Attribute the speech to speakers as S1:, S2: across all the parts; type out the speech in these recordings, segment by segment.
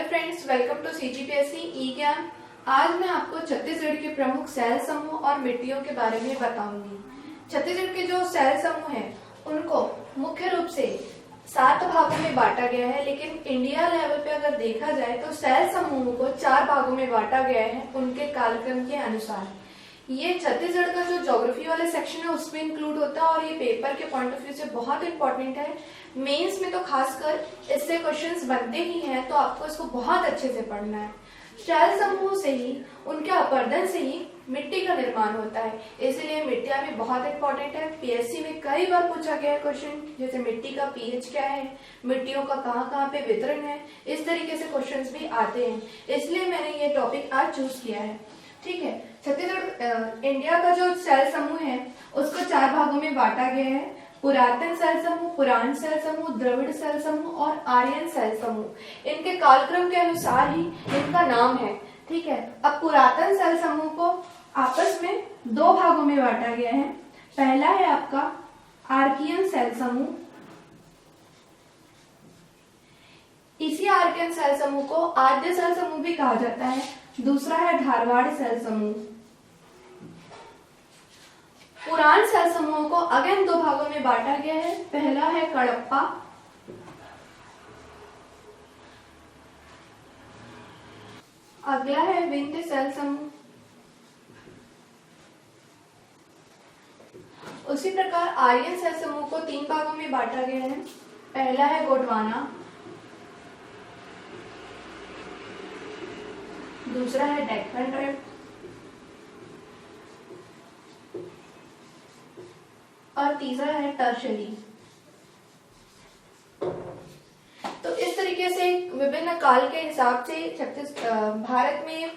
S1: Friends, welcome to CGPSC ई ज्ञान। आज मैं आपको छत्तीसगढ़ के प्रमुख सैल समूह और मिट्टियों के बारे में बताऊंगी। छत्तीसगढ़ के जो सैल समूह हैं उनको मुख्य रूप से 7 भागों में बांटा गया है, लेकिन इंडिया लेवल पे अगर देखा जाए तो सैल समूह को 4 भागों में बांटा गया है उनके कालक्रम के अनुसार। ये छत्तीसगढ़ का जो ज्योग्राफी वाला सेक्शन है उसमें इंक्लूड होता है और ये पेपर के पॉइंट ऑफ व्यू से बहुत इंपॉर्टेंट है। मेंस में तो खासकर इससे क्वेश्चंस बनते ही हैं, तो आपको इसको बहुत अच्छे से पढ़ना है। सैल समूह से ही, उनके अपरदन से ही मिट्टी का निर्माण होता है, इसलिए मिट्टियां भी बहुत इंपॉर्टेंट है। पीएससी में कई बार पूछा गया है क्वेश्चन, जैसे मिट्टी का पीएच क्या है, मिट्टियों का कहाँ कहाँ पे वितरण है, इस तरीके से क्वेश्चंस भी आते हैं, इसलिए मैंने ये टॉपिक आज चूज किया है। ठीक है, छत्तीसगढ़ इंडिया का जो सैल समूह है उसको 4 भागों में बांटा गया है। पुरातन सैल समूह, पुराण सैल समूह, द्रविड़ सैल समूह और आर्यन सैल समूह। इनके कालक्रम के अनुसार ही इनका नाम है। ठीक है, अब पुरातन सैल समूह को आपस में 2 भागों में बांटा गया है। पहला है आपका आर्कियन सैल समूह, इसी आर्कियन सैल समूह को आद्य सैल समूह भी कहा जाता है। दूसरा है धारवाड़ सैल समूह। पुराण सैल समूह को अगेन 2 भागों में बांटा गया है। पहला है कडप्पा, अगला है विंध्य सैल समूह। उसी प्रकार आर्यन सैल समूह को 3 भागों में बांटा गया है। पहला है गोंडवाना, दूसरा है डेक्कन ट्रैप और तीसरा है टर्शरी। तो इस तरीके से विभिन्न काल के हिसाब से भारत में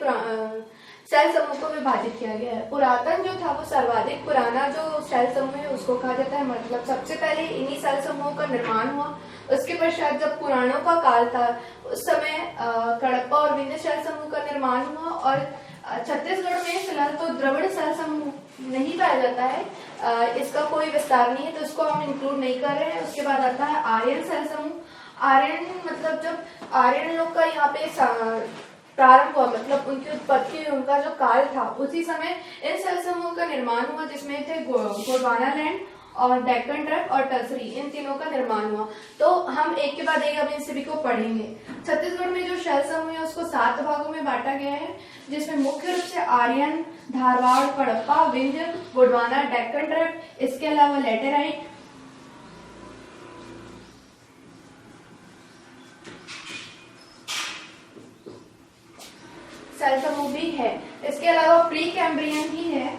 S1: सैल समूह को विभाजित किया गया है। पुरातन जो था वो सर्वाधिक पुराना जो सैल समूह है उसको कहा जाता है, मतलब सबसे पहले इन्हीं सैल समूहों का निर्माण हुआ। उसके पश्चात जब पुराणों का काल था उस समय कडप्पा और विंध्य सैल समूह का निर्माण हुआ। और छत्तीसगढ़ में फिलहाल तो द्रविड़ सैल समूह नहीं पाया जाता है, इसका कोई विस्तार नहीं है, तो इसको हम इंक्लूड नहीं कर रहे हैं। उसके बाद आता है आर्यन सैल समूह। आर्यन मतलब जब आर्यन लोग का यहाँ पे प्रारंभ हुआ, मतलब उनकी उत्पत्ति, उनका जो काल था, उसी समय इन सैल समूह का निर्माण हुआ, जिसमें थे गोंडवाना लैंड और डेक्कन ट्रैप और टर्सरी, इन तीनों का निर्माण हुआ। तो हम एक के बाद एक अब इन सभी को पढ़ेंगे। छत्तीसगढ़ में जो सैल समूह है उसको 7 भागों में बांटा गया है, जिसमें मुख्य रूप से आर्यन, धारवाड़, कडप्पा, विंध्य, गोंडवाना, डेक्कन ट्रैप, इसके अलावा लेटेराइट, सैल समूह भी है। इसके अलावा प्री कैम्ब्रियन भी है,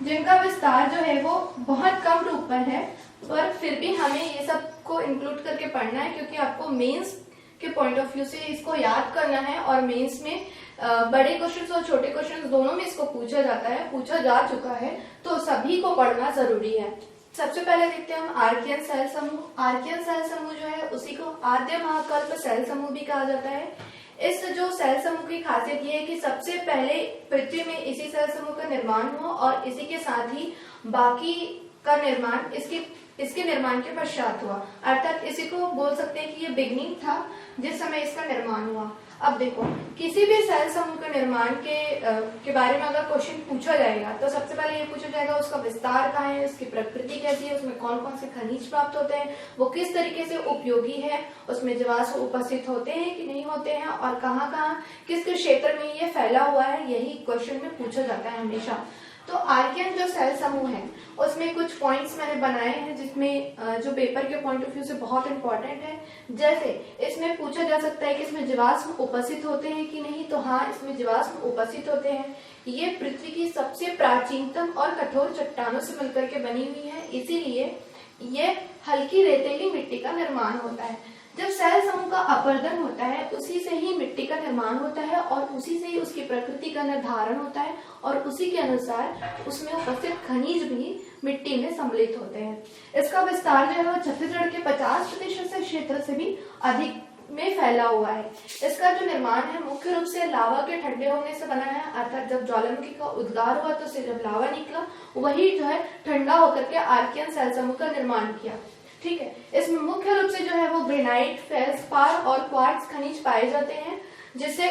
S1: जिनका विस्तार जो है वो बहुत कम रूप पर है, पर फिर भी हमें ये सब को इंक्लूड करके पढ़ना है, क्योंकि आपको मेंस के पॉइंट ऑफ व्यू से इसको याद करना है। और मेंस में बड़े क्वेश्चंस और छोटे क्वेश्चंस दोनों में इसको पूछा जाता है, पूछा जा चुका है, तो सभी को पढ़ना जरूरी है। सबसे पहले देखते हैं हम आर्कियन सैल समूह। आर्कियन सैल समूह जो है उसी को आद्य महाकल्प सैल समूह भी कहा जाता है। इस जो सैल समूह की खासियत ये है कि सबसे पहले पृथ्वी में इसी सैल समूह का निर्माण हुआ और इसी के साथ ही बाकी का निर्माण इसके निर्माण के पश्चात हुआ, अर्थात इसी को बोल सकते हैं कि ये बिगनिंग था जिस समय इसका निर्माण हुआ। अब देखो, किसी भी सैल समूह के निर्माण के बारे में अगर क्वेश्चन पूछा जाएगा तो सबसे पहले ये पूछा जाएगा उसका विस्तार कहाँ है, उसकी प्रकृति कैसी है, उसमें कौन कौन से खनिज प्राप्त होते हैं, वो किस तरीके से उपयोगी है, उसमें जीवाश्म उपस्थित होते हैं कि नहीं होते हैं, और कहाँ कहाँ किस किस क्षेत्र में ये फैला हुआ है, यही क्वेश्चन में पूछा जाता है हमेशा। तो आर्कियन जो सैल समूह है उसमें कुछ पॉइंट्स मैंने बनाए हैं, जिसमें जो पेपर के पॉइंट ऑफ व्यू से बहुत इंपॉर्टेंट है। जैसे इसमें पूछा जा सकता है कि इसमें जीवाश्म उपस्थित होते हैं कि नहीं, तो हाँ, इसमें जीवाश्म उपस्थित होते हैं। ये पृथ्वी की सबसे प्राचीनतम और कठोर चट्टानों से मिलकर के बनी हुई है, इसीलिए ये हल्की रेतीली मिट्टी का निर्माण होता है। जब सैल समूह का अपरदन होता है उसी से ही मिट्टी का निर्माण होता है और उसी से ही उसकी प्रकृति का निर्धारण होता है, और उसी के अनुसार उसमें उपस्थित खनिज भी मिट्टी में सम्मिलित होते हैं। इसका विस्तार जो है वो छत्तीसगढ़ के 50% से क्षेत्र से भी अधिक में फैला हुआ है। इसका जो निर्माण है मुख्य रूप से लावा के ठंडे होने से बना है, अर्थात जब ज्वालामुखी का उद्गार हुआ तो उससे जब लावा निकला वही जो है ठंडा होकर के आर्कियन सैल समूह का निर्माण किया। ठीक है। इसमें मुख्य रूप से जो है वो ग्रेनाइट, फेल्सपार और क्वार्ट्ज खनिज पाए जाते हैं, जिससे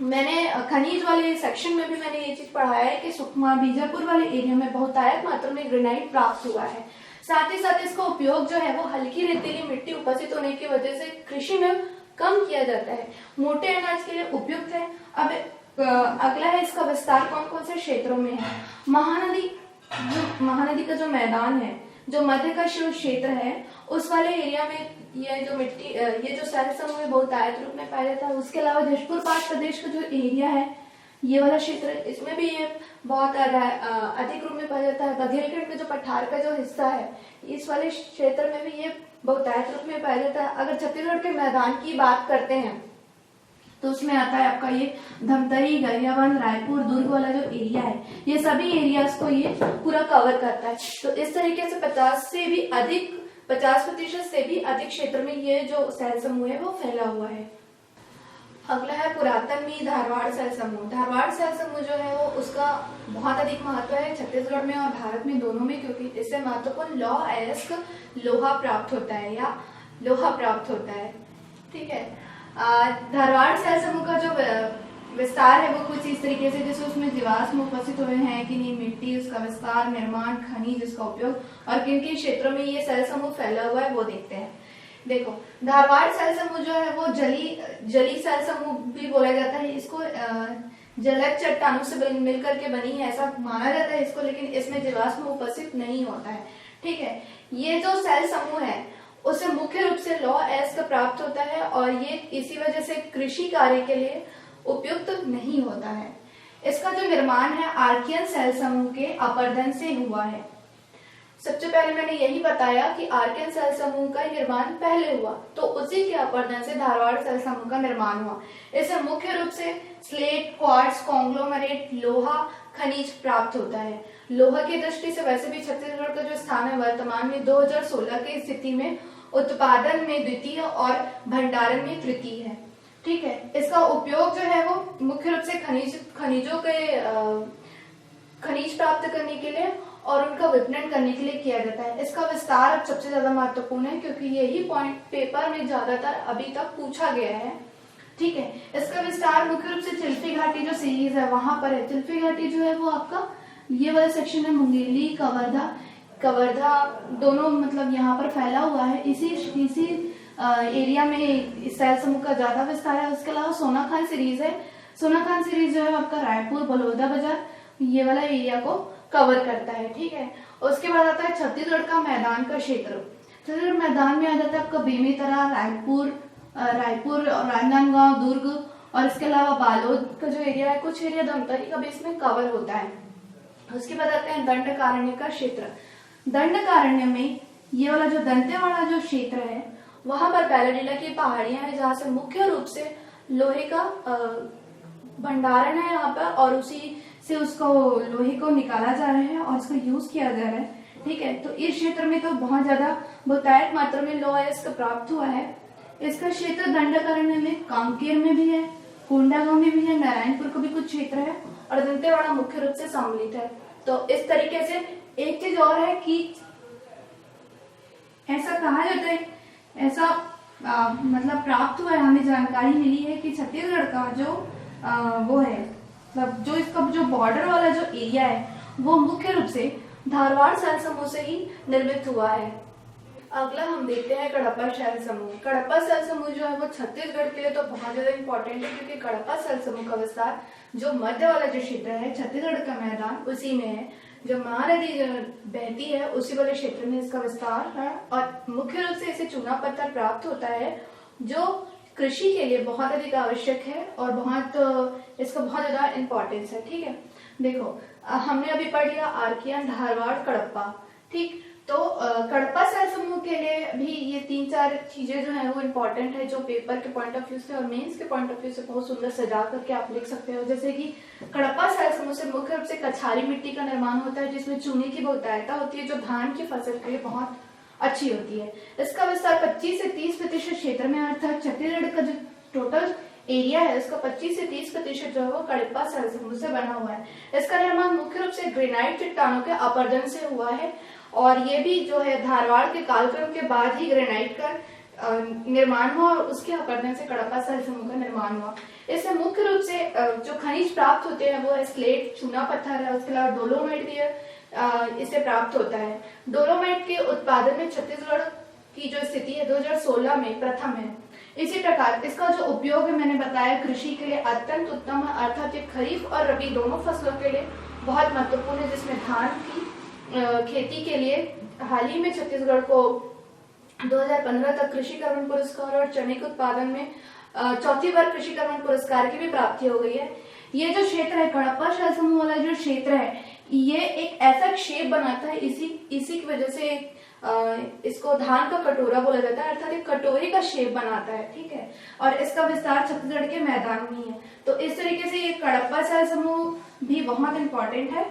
S1: मैंने खनिज वाले सेक्शन में भी मैंने ये चीज पढ़ाया है कि सुकमा बीजापुर वाले एरिया में बहुतायत मात्रा में ग्रेनाइट प्राप्त हुआ है। साथ ही साथ इसका उपयोग जो है वो हल्की रेतीली मिट्टी उपस्थित होने की वजह से कृषि में कम किया जाता है, मोटे अनाज के लिए उपयुक्त है। अब अगला है इसका विस्तार कौन कौन से क्षेत्रों में है। महानदी का जो मैदान है, जो मध्य का क्षेत्र है, उस वाले एरिया में ये जो शहर समूह में बहुतायत रूप में पाया जाता है। उसके अलावा जशपुर पाट प्रदेश का जो एरिया है, ये वाला क्षेत्र, इसमें भी ये बहुत अधिक रूप में पाया जाता है। बघेलखंड में जो पठार का जो हिस्सा है, इस वाले क्षेत्र में भी ये बहुतायत रूप में पाया जाता है। अगर छत्तीसगढ़ के मैदान की बात करते हैं तो उसमें आता है आपका ये धमतरी, गरियाबंद, रायपुर, दुर्ग वाला जो एरिया है, ये सभी एरियाज को ये पूरा कवर करता है। तो इस तरीके से 50% से भी अधिक क्षेत्र में ये जो शहर समूह है वो फैला हुआ है। अगला है पुरातन में धारवाड़ शहर समूह। धारवाड़ शहर समूह जो है वो उसका बहुत अधिक महत्व है छत्तीसगढ़ में और भारत में दोनों में, क्योंकि इससे महत्वपूर्ण लौह अयस्क लोहा प्राप्त होता है या लोहा प्राप्त होता है। ठीक है। धारवाड़ शहर समूह का जो विस्तार है वो कुछ इस तरीके से, जैसे उसमें जीवाश्म उपस्थित हुए हैं कि नहीं, मिट्टी, उसका विस्तार, निर्माण, खनिज, इसका उपयोग और किन किन क्षेत्रों में ये शहर समूह फैला हुआ है वो देखते हैं। देखो, धारवाड़ शहर समूह जो है वो जली शहर समूह भी बोला जाता है। इसको जलद चट्टानों से मिलकर के बनी है ऐसा माना जाता है इसको, लेकिन इसमें जीवाश्म उपस्थित नहीं होता है। ठीक है। ये जो शहर समूह है उसे मुख्य रूप से लौह अयस्क प्राप्त होता है और ये इसी वजह से कृषि कार्य के लिए उपयुक्त नहीं होता है। इसका जो निर्माण है आर्कियन शहर समूह के अपरदन से हुआ है। सबसे पहले मैंने यही बताया कि आर्कियन शहर समूह का निर्माण पहले हुआ, तो उसी के अपरदन से धारवाड़ शहर समूह का निर्माण हुआ। इसे मुख्य रूप से स्लेट, क्वार्ट्ज, कॉन्ग्लोमरेट, लोहा खनिज प्राप्त होता है। लोहा की दृष्टि से वैसे भी छत्तीसगढ़ का जो स्थान है वर्तमान में 2016 की स्थिति में उत्पादन में द्वितीय और भंडारण में तृतीय है। ठीक है। इसका उपयोग जो है वो मुख्य रूप से खनिज प्राप्त करने के लिए और उनका विपणन करने के लिए किया जाता है। इसका विस्तार अब सबसे ज्यादा महत्वपूर्ण है क्योंकि यही पॉइंट पेपर में ज्यादातर अभी तक पूछा गया है। ठीक है। इसका विस्तार मुख्य रूप से चिल्फी घाटी जो सीरीज है वहां पर है। चिल्फी घाटी जो है वो आपका ये वाला सेक्शन है, मुंगेली, कवर्धा दोनों मतलब यहाँ पर फैला हुआ है। इसी एरिया में इस शहर समूह का ज्यादा विस्तार है। उसके अलावा सोनाखान सीरीज है। सोनाखान सीरीज जो है आपका रायपुर, बलौदा बाजार, ये वाला एरिया को कवर करता है। ठीक है। उसके बाद आता है छत्तीसगढ़ का मैदान का क्षेत्र। छत्तीसगढ़ मैदान में आ जाता है आपका बेमेतरा, रायपुर, राजनांदगांव, दुर्ग और इसके अलावा बालोद का जो एरिया है, कुछ एरिया धमतरी का भी इसमें कवर होता है। उसके बाद आते हैं दंडकारण्य का क्षेत्र। दंडकारण्य में ये वाला जो दंतेवाड़ा जो क्षेत्र है वहां पर बैलाडीला की पहाड़ियां हैं जहां से मुख्य रूप से लोहे का भंडारण है यहाँ पर और उसी से उसको लोहे को निकाला जा रहा है और इसका यूज किया जा रहा है। ठीक है। तो इस क्षेत्र में तो बहुत ज्यादा बहुतायत मात्रा में लौह अयस्क प्राप्त हुआ है। इसका क्षेत्र दंडकारण्य में कांकेर में भी है, कोंडागांव में भी है, नारायणपुर का भी कुछ क्षेत्र है और दंतेवाड़ा मुख्य रूप से सम्मिलित है। तो इस तरीके से एक चीज और है कि ऐसा कहा जाता है, ऐसा मतलब प्राप्त हुआ है, हमें जानकारी मिली है कि छत्तीसगढ़ का जो वो है मतलब जो इसका जो बॉर्डर वाला जो एरिया है वो मुख्य रूप से धारवाड़ शहर समूह से ही निर्मित हुआ है। अगला हम देखते हैं कडप्पा शहर समूह। कडप्पा शहर समूह जो है वो छत्तीसगढ़ के लिए तो बहुत ज्यादा इंपॉर्टेंट है क्योंकि कडप्पा शहर समूह का विस्तार जो मध्य वाला जो क्षेत्र है छत्तीसगढ़ का मैदान उसी में है। जो महानदी बहती है उसी वाले क्षेत्र में इसका विस्तार है और मुख्य रूप से इसे चूना पत्थर प्राप्त होता है जो कृषि के लिए बहुत अधिक आवश्यक है और इसका बहुत ज्यादा इम्पोर्टेंस है। ठीक है। देखो, हमने अभी पढ़ लिया आर्कियन, धारवाड़, कडप्पा। ठीक। तो कडप्पा शहर समूह के लिए भी ये 3-4 चीजें जो है वो इम्पोर्टेंट है जो पेपर के पॉइंट ऑफ व्यू से और मेंस के पॉइंट ऑफ व्यू से बहुत सुंदर सजा करके आप लिख सकते हो। जैसे कि कडप्पा शहर समूह से मुख्य रूप से कछारी मिट्टी का निर्माण होता है जिसमें चूने की बहुतायता होती है जो धान की फसल के लिए बहुत अच्छी होती है। इसका विस्तार 25 से 30% क्षेत्र में, अर्थात छत्तीसगढ़ का जो टोटल एरिया है उसका 25 से 30% जो है वो कडप्पा शहर समूह से बना हुआ है। इसका निर्माण मुख्य रूप से ग्रेनाइट चट्टानों के अपरदन से हुआ है और ये भी जो है धारवाड़ के कालक्रम के बाद ही ग्रेनाइट का निर्माण हुआ और उसके अपरदन से कडप्पा स्थल समूह का निर्माण हुआ। इससे मुख्य रूप से जो खनिज प्राप्त होते हैं वो है स्लेट, चूना पत्थर है, उसके अलावा डोलोमाइट भी है, इससे प्राप्त होता है। डोलोमाइट के उत्पादन में छत्तीसगढ़ की जो स्थिति है 2016 में प्रथम है। इसी प्रकार इसका जो उपयोग है मैंने बताया कृषि के लिए अत्यंत उत्तम है, अर्थात ये खरीफ और रबी दोनों फसलों के लिए बहुत महत्वपूर्ण है, जिसमें धान की खेती के लिए हाल ही में छत्तीसगढ़ को 2015 तक कृषि कर्मण पुरस्कार और चने के उत्पादन में चौथी बार कृषि कर्मण पुरस्कार की भी प्राप्ति हो गई है। ये जो क्षेत्र है कडप्पा स्थल समूह वाला जो क्षेत्र है, ये एक ऐसा क्षेप बनाता है, इसी की वजह से इसको धान का कटोरा बोला जाता है, अर्थात एक कटोरे का शेप बनाता है, ठीक है। और इसका विस्तार छत्तीसगढ़ के मैदान में ही है। तो इस तरीके से ये कडप्पा स्थल समूह भी बहुत इंपॉर्टेंट है।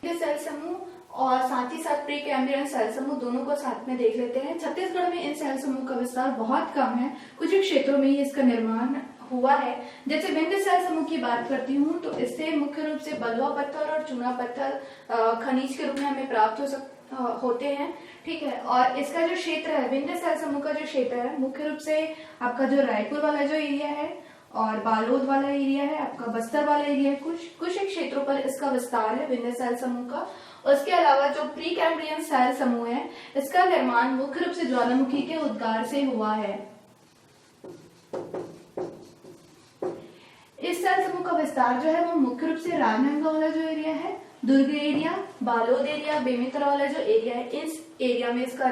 S1: स्थल समूह और साथ ही साथ प्री कैम्ब्रियन स्थल समूह दोनों को साथ में देख लेते हैं। छत्तीसगढ़ में इन स्थल समूह का विस्तार बहुत कम है, कुछ ही क्षेत्रों में ही इसका निर्माण हुआ है। जैसे विंध्य स्थल समूह की बात करती हूँ तो इससे मुख्य रूप से बलुआ पत्थर और चूना पत्थर खनिज के रूप में हमें प्राप्त होते हैं, ठीक है। और इसका जो क्षेत्र है विंध्य स्थल समूह का जो क्षेत्र है मुख्य रूप से आपका जो रायपुर वाला जो एरिया है और बालोद वाला एरिया है, आपका बस्तर वाला एरिया है, कुछ एक क्षेत्रों पर इसका विस्तार है विंध्य स्थल समूह का। उसके अलावा जो प्री कैम्ब्रियन स्थल समूह है इसका निर्माण मुख्य रूप से ज्वालामुखी के उद्गार से हुआ है। इस स्थल समूह का विस्तार जो है वो मुख्य रूप से राजनांदगांव वाला जो एरिया है, दुर्ग एरिया, बालोद एरिया, बेमेतरा वाला जो एरिया है, इस एरिया में इसका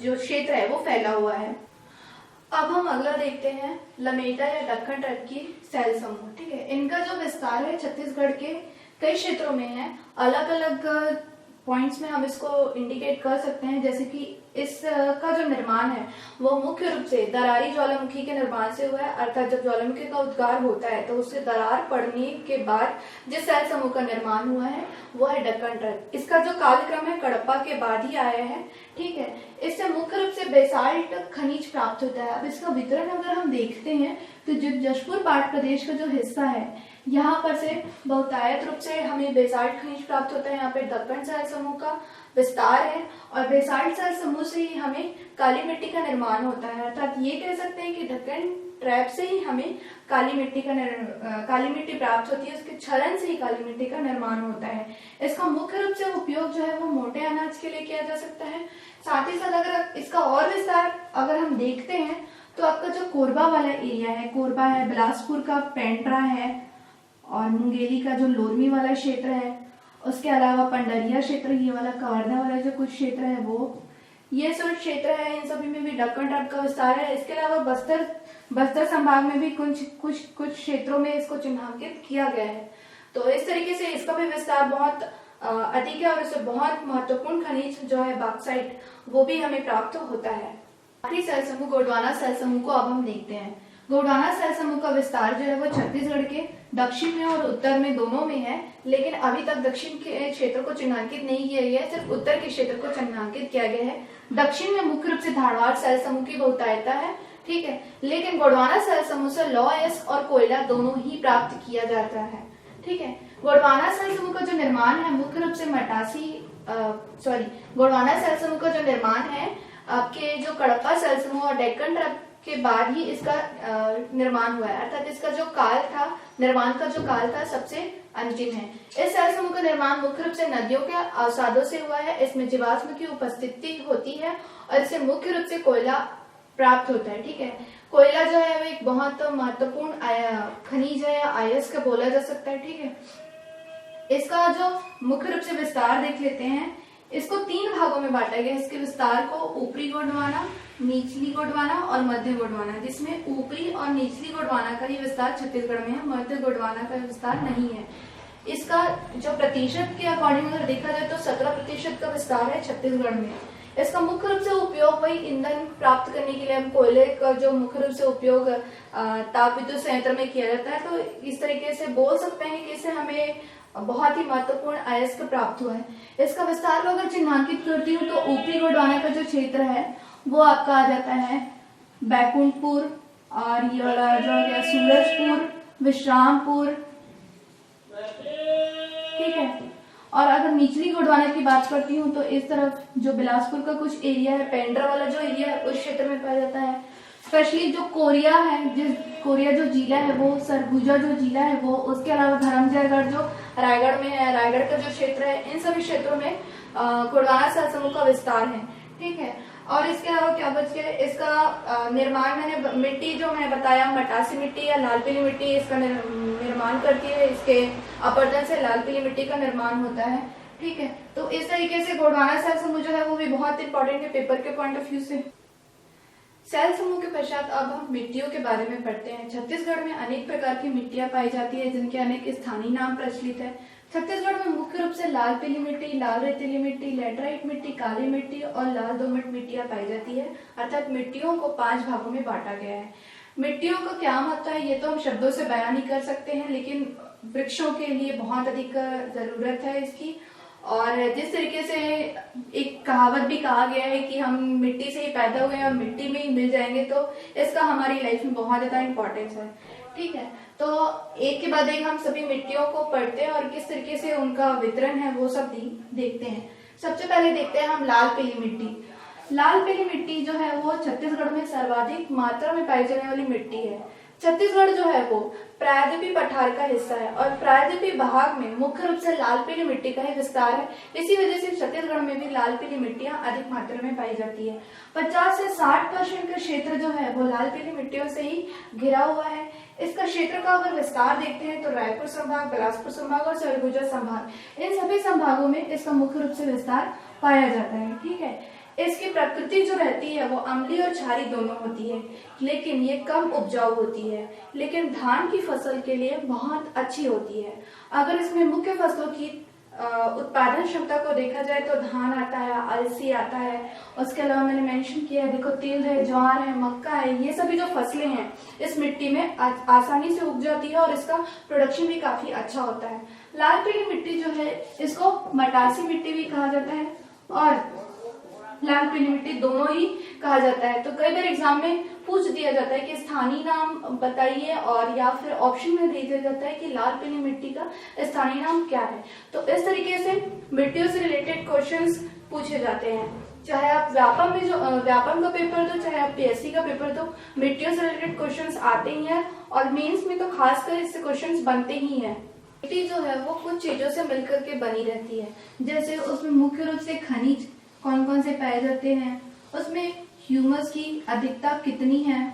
S1: जो क्षेत्र है वो फैला हुआ है। अब हम अगला देखते हैं लमेटा या दक्कन टाइप की स्थल समूह, ठीक है। इनका जो विस्तार है छत्तीसगढ़ के कई क्षेत्रों में है, अलग अलग पॉइंट्स में हम इसको इंडिकेट कर सकते हैं। जैसे कि इसका जो निर्माण है वो मुख्य रूप से दरारी ज्वालामुखी के निर्माण से हुआ है, अर्थात जब ज्वालामुखी का उद्गार होता है तो उससे दरार पड़ने के बाद जिस स्थल समूह का निर्माण हुआ है वो है दक्कन ट्रैप। इसका जो कालक्रम है कडप्पा के बाद ही आया है, ठीक है। इससे मुख्य रूप से बेसाल्ट खनिज प्राप्त होता है। अब इसका वितरण अगर हम देखते हैं तो जो जशपुर पाट प्रदेश का जो हिस्सा है यहाँ पर से बहुतायत रूप से हमें बेसाल्ट खनिज प्राप्त होता है। यहाँ पे दक्कन स्थल समूह का विस्तार है और बेसाल्ट स्थल समूह से ही हमें काली मिट्टी का निर्माण होता है, अर्थात ये कह सकते हैं कि दक्कन ट्रैप से ही हमें काली मिट्टी प्राप्त होती है, उसके क्षरण से ही काली मिट्टी का निर्माण होता है। इसका मुख्य रूप से उपयोग जो है वो मोटे अनाज के लिए किया जा सकता है। साथ ही साथ अगर इसका और विस्तार अगर हम देखते हैं तो आपका जो कोरबा वाला एरिया है, कोरबा है, बिलासपुर का पेंड्रा है और मुंगेली का जो लोरमी वाला क्षेत्र है, उसके अलावा पंडरिया क्षेत्र, ये वाला कवर्धा वाला जो कुछ क्षेत्र है वो, ये सब क्षेत्र है, इन सभी में भी दक्कन ट्रैप का विस्तार है। इसके अलावा बस्तर संभाग में भी कुछ क्षेत्रों में इसको चिन्हांकित किया गया है। तो इस तरीके से इसका भी विस्तार बहुत अधिक है और इससे बहुत महत्वपूर्ण खनिज जो है बॉक्साइट वो भी हमें प्राप्त होता है। आखिरी स्थल समूह गोंडवाना स्थल समूह को अब हम देखते हैं। गोंडवाना स्थल समूह का विस्तार जो है वो छत्तीसगढ़ के दक्षिण में और उत्तर में दोनों में है, लेकिन अभी तक दक्षिण के क्षेत्र को चिन्हांकित नहीं किया गया है, सिर्फ उत्तर के क्षेत्र को चिन्हांकित किया गया है। दक्षिण में मुख्य रूप से धारवाड़ स्थल समूह की बहुतायता है, ठीक है, लेकिन गोंडवाना स्थल समूह से लौह अयस्क और कोयला दोनों ही प्राप्त किया जाता है, ठीक है। गोंडवाना स्थल समूह का जो निर्माण है मुख्य रूप से गोंडवाना स्थल समूह का जो निर्माण है आपके जो कडप्पा स्थल समूह और डेक्कन ट्रैप के बाद ही इसका निर्माण हुआ है, अर्थात इसका जो काल था, निर्माण का जो काल था सबसे अंतिम है। इस स्थल समूह का निर्माण मुख्य रूप से नदियों के अवसादों से हुआ है। इसमें जीवाश्म की उपस्थिति होती है और इससे मुख्य रूप से कोयला प्राप्त होता है, ठीक है। कोयला जो है वो एक बहुत महत्वपूर्ण खनिज है या अयस्क बोला जा सकता है, ठीक है। इसका जो मुख्य रूप से विस्तार देख लेते हैं, इसको 3 भागों में बांटा गया है। इसके विस्तार को ऊपरी गोंडवाना, निचली गोंडवाना और मध्य गोंडवाना, जिसमें ऊपरी और निचली गोंडवाना का ही विस्तार छत्तीसगढ़ में है, मध्य गोंडवाना का विस्तार नहीं है। इसका जो प्रतिशत के अकॉर्डिंग अगर देखा जाए तो 17% का विस्तार है छत्तीसगढ़ में। इसका मुख्य रूप से उपयोग वही ईंधन प्राप्त करने के लिए हम कोयले का जो मुख्य रूप से उपयोग ताप विद्युत संयंत्र में किया जाता है। तो इस तरीके से बोल सकते हैं कि इससे हमें बहुत ही महत्वपूर्ण अयस्क प्राप्त हुआ है। इसका विस्तार को अगर चिन्हांकित करती हूँ तो ऊपरी गोंडवाना का जो क्षेत्र है वो आपका आ जाता है बैकुंठपुर और ये वाला जो हो गया सूरजपुर, विश्रामपुर, ठीक है। और अगर निचली गोंडवाना की बात करती हूँ तो इस तरफ जो बिलासपुर का कुछ एरिया है, पेंड्रा वाला जो एरिया है, उस क्षेत्र में पाया जाता है। स्पेशली जो कोरिया है, कोरिया जो जिला है वो, सरगुजा जो जिला है वो, उसके अलावा धर्मजयगढ़ जो रायगढ़ में है, रायगढ़ का जो क्षेत्र है, इन सभी क्षेत्रों में गोंडवाना सहर समूह का विस्तार है। ठीक है, और इसके अलावा क्या बच गया, इसका निर्माण मैंने मिट्टी जो मैं बताया, मटासी मिट्टी या लाल पीली मिट्टी इसका निर्माण करती है। इसके अपरदन से लाल पीली मिट्टी का निर्माण होता है। ठीक है, तो इस तरीके से गोंडवाना सहर समूह जो है वो भी बहुत इंपॉर्टेंट है पेपर के पॉइंट ऑफ व्यू से। सेल समूह के पश्चात अब हम मिट्टियों के बारे में पढ़ते हैं। छत्तीसगढ़ में अनेक प्रकार की मिट्टियां पाई जाती है, जिनके अनेक स्थानीय नाम प्रचलित है। छत्तीसगढ़ में मुख्य रूप से लाल पीली मिट्टी, लाल रेतीली मिट्टी, लैटराइट मिट्टी, काली मिट्टी और लाल दोमट मिट्टियां पाई जाती है। अर्थात मिट्टियों को 5 भागों में बांटा गया है। मिट्टियों का क्या महत्व है ये तो हम शब्दों से बयान नहीं कर सकते हैं, लेकिन वृक्षों के लिए बहुत अधिक जरूरत है इसकी। और जिस तरीके से एक कहावत भी कहा गया है कि हम मिट्टी से ही पैदा हुए हैं और मिट्टी में ही मिल जाएंगे, तो इसका हमारी लाइफ में बहुत ज्यादा इम्पोर्टेंस है। ठीक है, तो एक के बाद एक हम सभी मिट्टियों को पढ़ते हैं और किस तरीके से उनका वितरण है वो सब देखते हैं। सबसे पहले देखते हैं हम लाल पीली मिट्टी। लाल पीली मिट्टी जो है वो छत्तीसगढ़ में सर्वाधिक मात्रा में पाई जाने वाली मिट्टी है। छत्तीसगढ़ जो है वो प्रायद्वीपीय पठार का हिस्सा है और प्रायद्वीपीय भाग में मुख्य रूप से लाल पीली मिट्टी का ही विस्तार है। इसी वजह से छत्तीसगढ़ में भी लाल पीली मिट्टियां अधिक मात्रा में पाई जाती है। 50 से 60% का क्षेत्र जो है वो लाल पीली मिट्टियों से ही घिरा हुआ है। इसका क्षेत्र का अगर विस्तार देखते हैं तो रायपुर संभाग, बिलासपुर संभाग और सरगुजा संभाग, इन सभी संभागों में इसका मुख्य रूप से विस्तार पाया जाता है। ठीक है, इसकी प्रकृति जो रहती है वो अम्लीय और क्षारीय दोनों होती है, लेकिन ये कम उपजाऊ होती है, लेकिन धान की फसल के लिए बहुत अच्छी होती है। अगर इसमें मुख्य फसलों की उत्पादन क्षमता को देखा जाए तो धान आता है, अलसी आता है, उसके अलावा मैंने मेंशन किया है, देखो तिल है, ज्वार है, मक्का है, ये सभी जो फसलें हैं इस मिट्टी में आसानी से उग जाती है और इसका प्रोडक्शन भी काफी अच्छा होता है। लाल पीली मिट्टी जो है इसको मटासी मिट्टी भी कहा जाता है और लाल पीली मिट्टी दोनों ही कहा जाता है। तो कई बार एग्जाम में पूछ दिया जाता है कि स्थानीय नाम बताइए, और या फिर ऑप्शन में दे दिया जाता है कि लाल पीली मिट्टी का स्थानीय नाम क्या है। तो इस तरीके से मिट्टियों से रिलेटेड क्वेश्चंस पूछे जाते हैं, चाहे आप व्यापम का पेपर दो, चाहे आप पीएससी का पेपर दो, मिट्टियों से रिलेटेड क्वेश्चंस आते ही हैं और मेंस में तो खासकर इससे क्वेश्चंस बनते ही हैं। मिट्टी जो है वो कुछ चीजों से मिलकर के बनी रहती है, जैसे उसमें मुख्य रूप से खनिज कौन कौन से पाए जाते हैं, उसमें ह्यूमस की अधिकता कितनी है,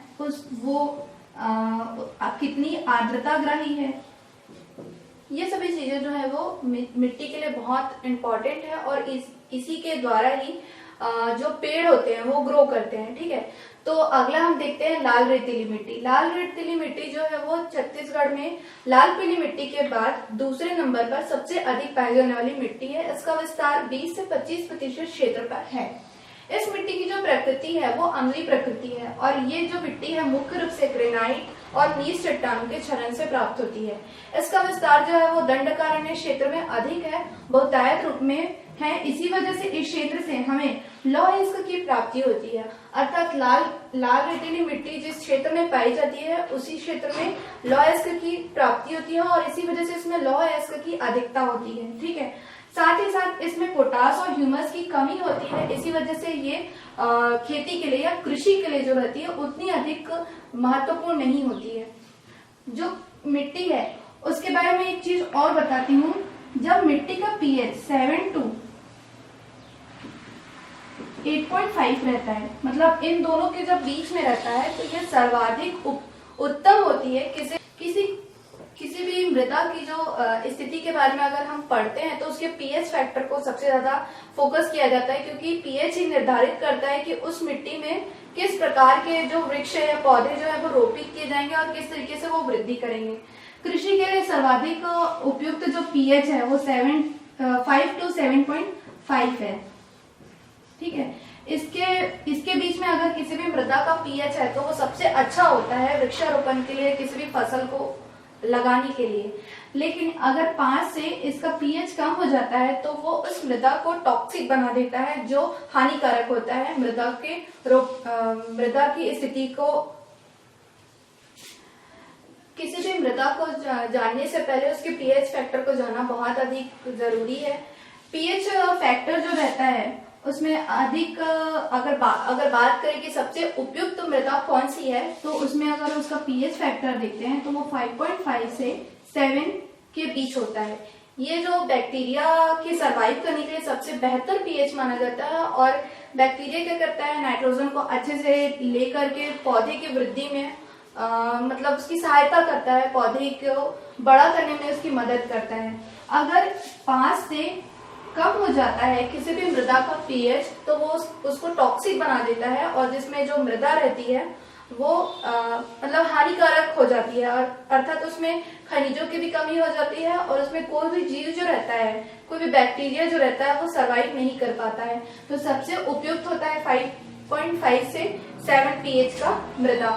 S1: कितनी आर्द्रताग्राही है, ये सभी चीजें जो है वो मिट्टी के लिए बहुत इम्पोर्टेंट है और इसी के द्वारा ही जो पेड़ होते हैं वो ग्रो करते हैं। ठीक है, तो अगला हम देखते हैं लाल रेतीली मिट्टी। लाल रेतीली मिट्टी जो है वो छत्तीसगढ़ में लाल पीली मिट्टी के बाद दूसरे नंबर पर सबसे अधिक पाई जाने वाली मिट्टी है। इसका विस्तार 20 से 25% क्षेत्र पर है। इस मिट्टी की जो प्रकृति है वो अम्लीय प्रकृति है और ये जो मिट्टी है मुख्य रूप से ग्रेनाइट और नीच चट्टानों के क्षरण से प्राप्त होती है। इसका विस्तार जो है वो दंडकारण्य क्षेत्र में अधिक है, बहुतायत रूप में है। इसी वजह से इस क्षेत्र से हमें लौह अयस्क की प्राप्ति होती है, अर्थात लाल रेतीली मिट्टी जिस क्षेत्र में पाई जाती है उसी क्षेत्र में लौह अयस्क की प्राप्ति होती है और इसी वजह से इसमें लौह अयस्क की अधिकता होती है। ठीक है, साथ ही साथ इसमें पोटास और ह्यूमस की कमी होती है, इसी वजह से ये खेती के लिए या कृषि के लिए जो रहती है उतनी अधिक महत्वपूर्ण नहीं होती है। जो मिट्टी है उसके बारे में एक चीज और बताती हूँ, जब मिट्टी का पीएच 7 to 8.5 रहता है, मतलब इन दोनों के जब बीच में रहता है तो ये सर्वाधिक उत्तम होती है। किसी भी मृदा की जो स्थिति के बारे में अगर हम पढ़ते हैं तो उसके पीएच फैक्टर को सबसे ज्यादा फोकस किया जाता है, क्योंकि पीएच ही निर्धारित करता है कि उस मिट्टी में किस प्रकार के जो वृक्ष या पौधे जो है वो रोपित किए जाएंगे और किस तरीके से वो वृद्धि करेंगे। कृषि के लिए सर्वाधिक उपयुक्त जो पीएच है वो 5 to 7.5 है। ठीक है, इसके बीच में अगर किसी भी मृदा का पीएच है तो वो सबसे अच्छा होता है वृक्षारोपण के लिए, किसी भी फसल को लगाने के लिए। लेकिन अगर 5 से इसका पीएच कम हो जाता है तो वो उस मृदा को टॉक्सिक बना देता है, जो हानिकारक होता है मृदा की स्थिति को। किसी भी मृदा को जानने से पहले उसके पीएच फैक्टर को जानना बहुत अधिक जरूरी है। पीएच फैक्टर जो रहता है उसमें अधिक अगर बात करें कि सबसे उपयुक्त मृदा कौन सी है, तो उसमें अगर उसका पीएच फैक्टर देखते हैं तो वो 5.5 से 7 के बीच होता है। ये जो बैक्टीरिया के सरवाइव करने के लिए सबसे बेहतर पीएच माना जाता है। और बैक्टीरिया क्या करता है, नाइट्रोजन को अच्छे से लेकर के पौधे की वृद्धि में मतलब उसकी सहायता करता है, पौधे को बड़ा करने में उसकी मदद करता है। अगर 5 से कम हो जाता है किसी भी मृदा का पीएच, तो वो उसको टॉक्सिक बना देता है और जिसमें जो मृदा रहती है वो मतलब हानिकारक हो जाती है, और अर्थात उसमें खनिजों की भी कमी हो जाती है और उसमें कोई भी जीव जो रहता है, कोई भी बैक्टीरिया जो रहता है वो सरवाइव नहीं कर पाता है। तो सबसे उपयुक्त होता है 5.5 से 7 पीएच का मृदा।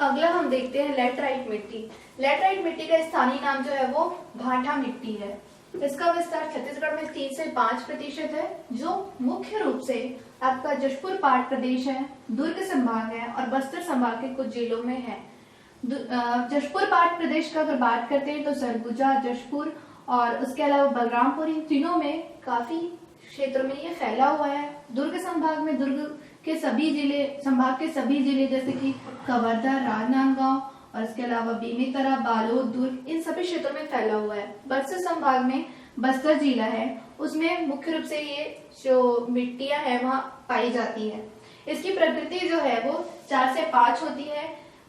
S1: अगला हम देखते हैं लैटराइट मिट्टी। लैटराइट मिट्टी का स्थानीय नाम जो है वो भाठा मिट्टी है। इसका विस्तार छत्तीसगढ़ में 3 से 5% है, जो मुख्य रूप से आपका जशपुर पाट प्रदेश है, दुर्ग संभाग है और बस्तर संभाग के कुछ जिलों में है। जशपुर पाट प्रदेश का अगर बात करते हैं तो सरगुजा, जशपुर और उसके अलावा बलरामपुर, इन तीनों में काफी क्षेत्र में ये फैला हुआ है। दुर्ग संभाग में दुर्ग के सभी जिले, संभाग के सभी जिले जैसे कि कवर्धा, राजनांदगांव और इसके अलावा बेमेतरा, बालोद, दुर्ग, इन सभी क्षेत्रों में फैला हुआ है। बस्तर संभाग में बस्तर जिला है, उसमें मुख्य रूप से ये जो मिट्टियां है वहाँ पाई जाती है। इसकी प्रकृति जो है वो 4 से 5 होती है,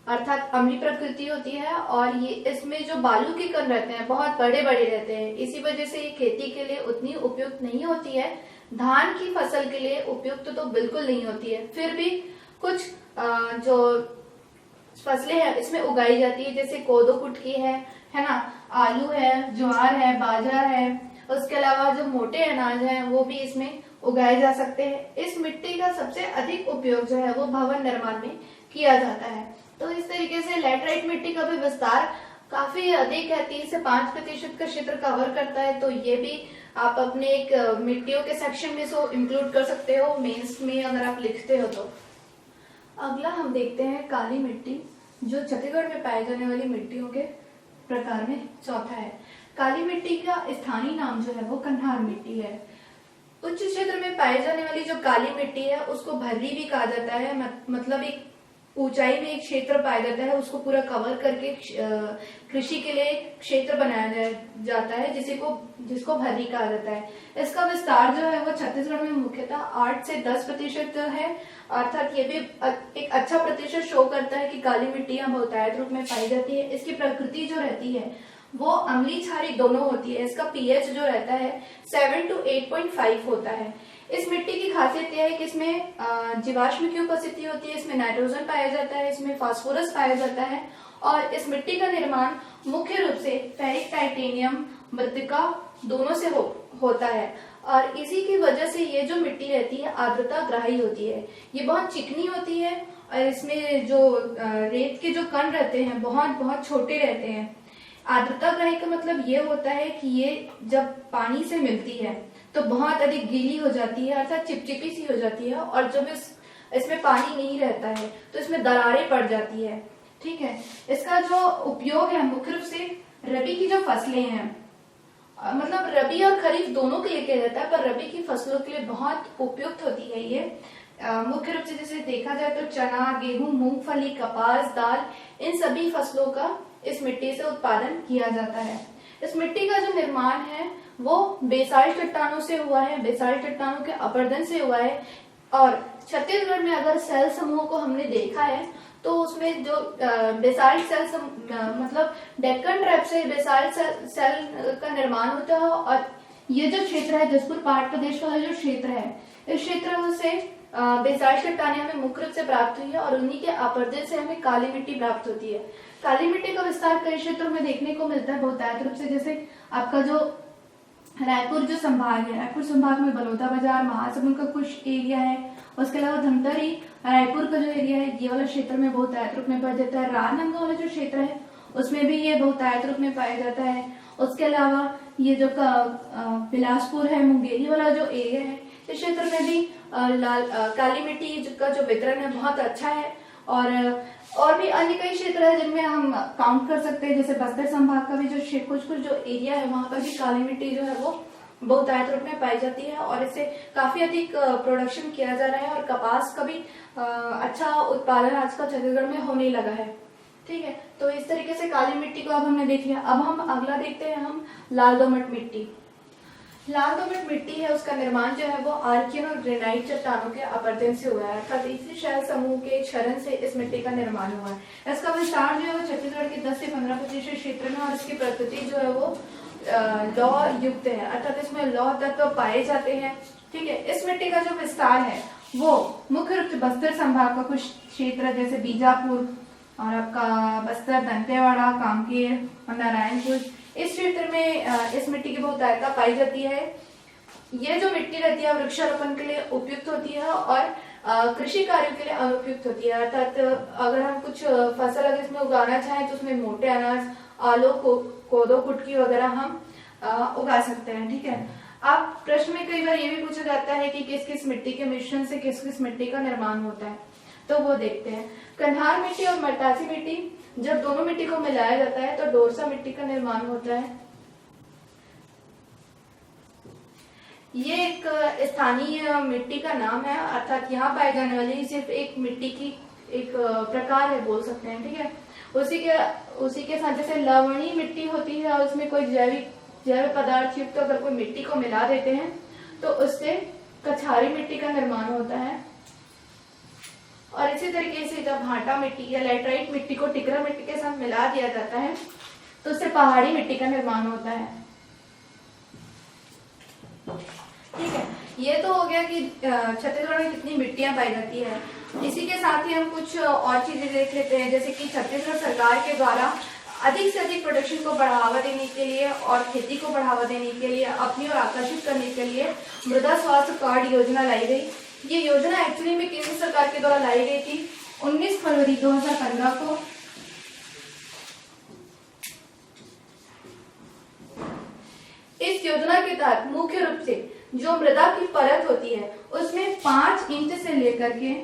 S1: अर्थात अम्लीय प्रकृति होती है, और ये इसमें जो बालू के कण रहते हैं बहुत बड़े बड़े रहते हैं। इसी वजह से ये खेती के लिए उतनी उपयुक्त नहीं होती है। धान की फसल के लिए उपयुक्त तो बिल्कुल नहीं होती है। फिर भी कुछ जो फसलें हैं इसमें उगाई जाती है, जैसे कोदो कुटकी है ना, आलू है, ज्वार है, बाजरा है। उसके अलावा जो मोटे अनाज हैं वो भी इसमें उगाए जा सकते हैं। इस मिट्टी का सबसे अधिक उपयोग जो है वो भवन निर्माण में किया जाता है। तो इस तरीके से लैटराइट मिट्टी का भी विस्तार काफी अधिक है, 3 से 5% का क्षेत्र कवर करता है। तो ये भी आप अपने एक मिट्टियों के सेक्शन में सो इंक्लूड कर सकते हो मेंस में अगर आप लिखते हो तो। अगला हम देखते हैं काली मिट्टी, जो छत्तीसगढ़ में पाए जाने वाली मिट्टियों के प्रकार में चौथा है। काली मिट्टी का स्थानीय नाम जो है वो कन्हार मिट्टी है। उच्च क्षेत्र में पाई जाने वाली जो काली मिट्टी है उसको भर्री भी कहा जाता है। मतलब एक ऊंचाई में एक क्षेत्र पाया जाता है, उसको पूरा कवर करके कृषि के लिए एक क्षेत्र बनाया जाता है जिसको भर्री कहा जाता है। इसका विस्तार जो है वो छत्तीसगढ़ में मुख्यतः 8 से 10% है, अर्थात ये भी एक अच्छा प्रतिशत शो करता है कि काली मिट्टियां बहुतायत रूप में पाई जाती है। इसकी प्रकृति जो रहती है वो अम्लीय क्षारीय दोनों होती है। इसका पीएच जो रहता है 7 to 8.5 होता है। इस मिट्टी की खासियत यह है कि इसमें जीवाश्म की उपस्थिति होती है, इसमें नाइट्रोजन पाया जाता है, इसमें फास्फोरस पाया जाता है, और इस मिट्टी का निर्माण मुख्य रूप से फेरिक टाइटेनियम, मृत्तिका दोनों से होता है। और इसी की वजह से ये जो मिट्टी रहती है आर्द्रता ग्राही होती है, ये बहुत चिकनी होती है और इसमें जो रेत के जो कण रहते हैं बहुत बहुत छोटे रहते हैं। आर्द्रता ग्राही का मतलब ये होता है कि ये जब पानी से मिलती है तो बहुत अधिक गीली हो जाती है, अर्थात चिपचिपी सी हो जाती है, और जब इसमें पानी नहीं रहता है तो इसमें दरारें पड़ जाती है। ठीक है, इसका जो उपयोग है मुख्य रूप से रबी की जो फसलें हैं, मतलब रबी और खरीफ दोनों के लिए किया जाता है, पर रबी की फसलों के लिए बहुत उपयुक्त होती है ये। मुख्य रूप से जैसे देखा जाए तो चना, गेहूं, मूंगफली, कपास, दाल, इन सभी फसलों का इस मिट्टी से उत्पादन किया जाता है। इस मिट्टी का जो निर्माण है वो बेसाल्ट चट्टानों से हुआ है, बेसाल्ट चट्टानों के अपरदन से हुआ है। और छत्तीसगढ़ में अगर सेल समूह को हमने देखा है तो उसमें जो बेसाल्ट सेल मतलब डेक्कन ट्रैप से बेसाल्ट सेल का निर्माण होता है। और ये जो क्षेत्र है जसपुर पहाड़ प्रदेश वाला जो क्षेत्र है, इस क्षेत्र से बेसाल्ट चट्टानें हमें मुख्य रूप से प्राप्त हुई है और उन्हीं के अपरदन से हमें काली मिट्टी प्राप्त होती है। काली मिट्टी का विस्तार कई क्षेत्रों में देखने को मिलता है बहुतायत रूप से, जैसे आपका जो रायपुर जो संभाग है, रायपुर संभाग में बलौदा बाजार, महासमुंद का कुछ एरिया है। उसके अलावा धमतरी, रायपुर का जो एरिया है ये वाला क्षेत्र में बहुतायत रूप में पाया जाता है। राजनांदगांव वाला जो क्षेत्र है उसमें भी ये बहुतायत रूप में पाया जाता है। उसके अलावा ये जो बिलासपुर है, मुंगेली वाला जो एरिया है, इस क्षेत्र में भी काली मिट्टी का जो वितरण है बहुत अच्छा है। और और भी अन्य कई क्षेत्र है जिनमें हम काउंट कर सकते हैं, जैसे बस्तर संभाग का भी जो कुछ जो एरिया है वहां पर भी काली मिट्टी जो है वो बहुतायत रूप में पाई जाती है और इससे काफी अधिक प्रोडक्शन किया जा रहा है और कपास का भी अच्छा उत्पादन आजकल छत्तीसगढ़ में होने लगा है। ठीक है, तो इस तरीके से काली मिट्टी को अब हमने देख लिया। अब हम अगला देखते हैं हम लाल दोमट मिट्टी। लाल दोमट मिट्टी है, उसका निर्माण जो है वो आर्कियन और ग्रेनाइट चट्टानों के अपरदन से हुआ है, अर्थात इसी शैल समूह के क्षरण से इस मिट्टी का निर्माण हुआ है। इसका विस्तार जो है वो छत्तीसगढ़ के 10 से 15% क्षेत्र में और इसकी प्रकृति जो है वो लौह युक्त है, अर्थात इसमें लौह तत्व पाए जाते हैं। ठीक है, इस मिट्टी का जो विस्तार है वो मुख्य रूप से बस्तर संभाग का कुछ क्षेत्र जैसे बीजापुर और आपका बस्तर, दंतेवाड़ा, कांकेर और नारायणपुर, इस क्षेत्र में इस मिट्टी की बहुतायता पाई जाती है। ये जो मिट्टी रहती है वृक्षारोपण के लिए उपयुक्त होती है और कृषि कार्यों के लिए अनुपयुक्त होती है, अर्थात अगर हम कुछ फसल अगर इसमें उगाना चाहें तो उसमें मोटे अनाज, आलू, कोदो, कुटकी वगैरह हम उगा सकते हैं। ठीक है, आप प्रश्न में कई बार ये भी पूछा जाता है कि किस किस मिट्टी के मिश्रण से किस किस मिट्टी का निर्माण होता है, तो वो देखते हैं। कंधार मिट्टी और मरतासी मिट्टी, जब दोनों मिट्टी को मिलाया जाता है तो डोरसा मिट्टी का निर्माण होता है। ये एक स्थानीय मिट्टी का नाम है, अर्थात यहाँ पाई जाने वाली सिर्फ एक मिट्टी की एक प्रकार है, बोल सकते हैं। ठीक है, उसी के साथ जैसे लवणीय मिट्टी होती है और उसमें कोई जैव पदार्थ युक्त अगर कोई मिट्टी को मिला देते हैं तो उससे कछारी मिट्टी का निर्माण होता है। और इसी तरीके से जब भाटा मिट्टी या लैटराइट मिट्टी को टिकरा मिट्टी के साथ मिला दिया जाता है तो उससे पहाड़ी मिट्टी का निर्माण होता है। ठीक है, ये तो हो गया कि छत्तीसगढ़ में कितनी मिट्टियां पाई जाती है। इसी के साथ ही हम कुछ और चीजें देख लेते हैं, जैसे कि छत्तीसगढ़ सरकार के द्वारा अधिक से अधिक प्रोडक्शन को बढ़ावा देने के लिए और खेती को बढ़ावा देने के लिए, अपनी और आकर्षित करने के लिए मृदा स्वास्थ्य कार्ड योजना लाई गई। ये योजना एक्चुअली में केंद्र सरकार के द्वारा लाई गई थी 19 फरवरी 2015 को। इस योजना के तहत मुख्य रूप से जो मृदा की परत होती है उसमें 5 इंच से लेकर के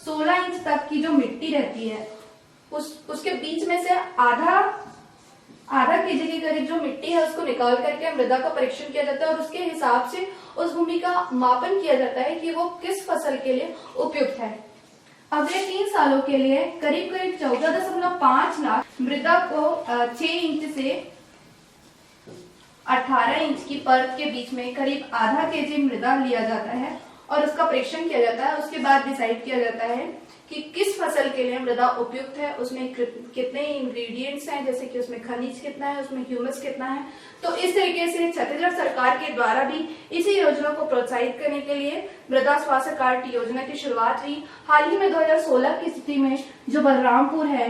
S1: 16 इंच तक की जो मिट्टी रहती है उसके बीच में से आधा केजी के करीब जो मिट्टी है उसको निकाल करके मृदा का परीक्षण किया जाता है और उसके हिसाब से उस भूमि का मापन किया जाता है कि वो किस फसल के लिए उपयुक्त है। अगले 3 सालों के लिए करीब 14.5 लाख मृदा को 6 इंच से 18 इंच की परत के बीच में करीब आधा केजी मृदा लिया जाता है और उसका परीक्षण किया जाता है। उसके बाद डिसाइड किया जाता है कि किस फसल के लिए मृदा उपयुक्त है, उसमें कितने इंग्रेडिएंट्स हैं, जैसे कि उसमें खनिज कितना है, उसमें ह्यूमस कितना है। तो इस तरीके से छत्तीसगढ़ सरकार के द्वारा भी इसी योजना को प्रोत्साहित करने के लिए मृदा स्वास्थ्य कार्ड योजना की शुरुआत हुई। हाल ही में 2016 की स्थिति में जो बलरामपुर है,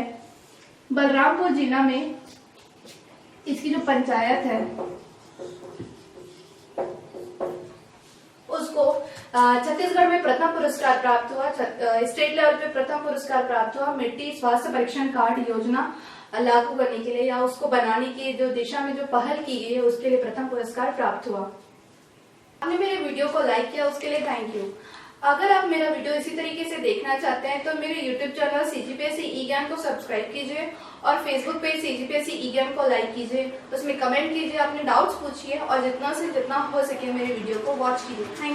S1: बलरामपुर जिला में इसकी जो पंचायत है उसको छत्तीसगढ़ में प्रथम पुरस्कार प्राप्त हुआ, स्टेट लेवल पे प्रथम पुरस्कार प्राप्त हुआ मिट्टी स्वास्थ्य परीक्षण कार्ड योजना लागू करने के लिए या उसको बनाने की जो दिशा में जो पहल की गई है उसके लिए प्रथम पुरस्कार प्राप्त हुआ। आपने मेरे वीडियो को लाइक किया उसके लिए थैंक यू। अगर आप मेरा वीडियो इसी तरीके से देखना चाहते हैं तो मेरे यूट्यूब चैनल सीजीपीएससी ई ज्ञान को सब्सक्राइब कीजिए और फेसबुक पेज सीजीपीएससी ई ज्ञान को लाइक कीजिए, उसमें कमेंट कीजिए, अपने डाउट्स पूछिए और जितना से जितना हो सके मेरे वीडियो को वॉच कीजिए। Thank you.